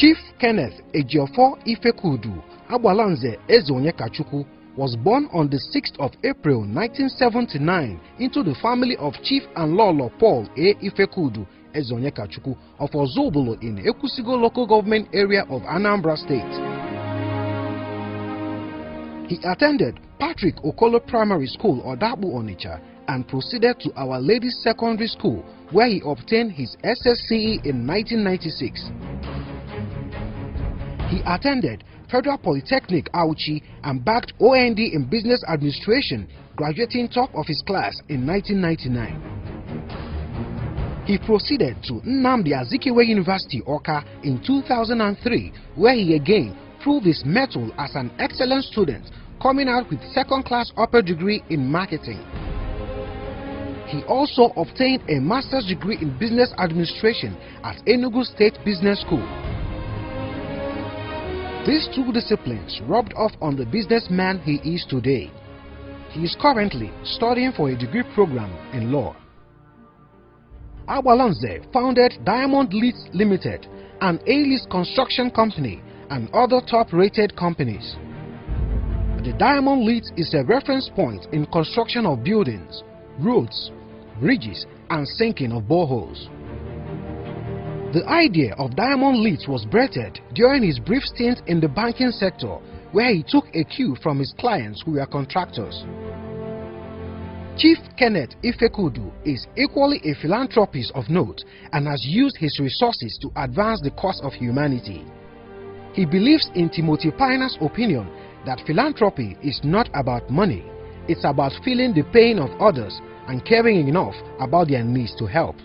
Chief Kenneth Ejiofor Ifekudu, Agbalanze Ezeonyekachukwu, was born on the 6th of April 1979 into the family of Chief and Lolo Paul A. Ifekudu Ezeonyekachukwu of Ozubulu in Ekwusigo local government area of Anambra State. He attended Patrick Okolo Primary School, Odabu, Onitsha, and proceeded to Our Ladies Secondary School, where he obtained his SSCE in 1996. He attended Federal Polytechnic, Auchi, and bagged OND in Business Administration, graduating top of his class in 1999. He proceeded to Nnamdi Azikiwe University, Awka, in 2003, where he again proved his mettle as an excellent student, coming out with second-class upper degree in marketing. He also obtained a master's degree in business administration at Enugu State Business School. These two disciplines rubbed off on the businessman he is today. He is currently studying for a degree program in law. Agbalanze founded Leeds Ltd, an A-list construction company, and other top-rated companies. The Diamond Leeds is a reference point in construction of buildings, roads, bridges, and sinking of boreholes. The idea of Diamond Leeds was birthed during his brief stint in the banking sector, where he took a cue from his clients who were contractors. Chief Kenneth Ifekudu is equally a philanthropist of note and has used his resources to advance the cause of humanity. He believes in Timothy Piner's opinion that philanthropy is not about money, it's about feeling the pain of others and caring enough about their needs to help.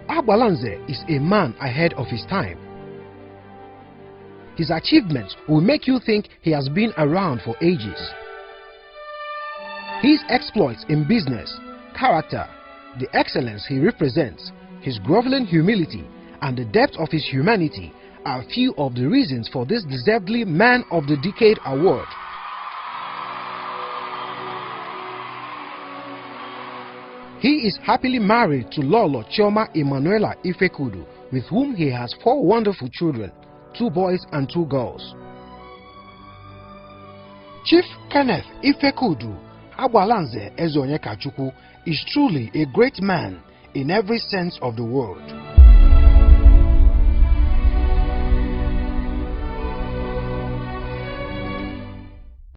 Agbalanze is a man ahead of his time. His achievements will make you think he has been around for ages. His exploits in business, character, the excellence he represents, his groveling humility, and the depth of his humanity are few of the reasons for this deservedly Man of the Decade award. He is happily married to Lolo Chioma Emanuela Ifekudu, with whom he has 4 wonderful children, 2 boys and 2 girls. Chief Kenneth Ifekudu, Agbalanze Ezeonyekachukwu, is truly a great man in every sense of the word.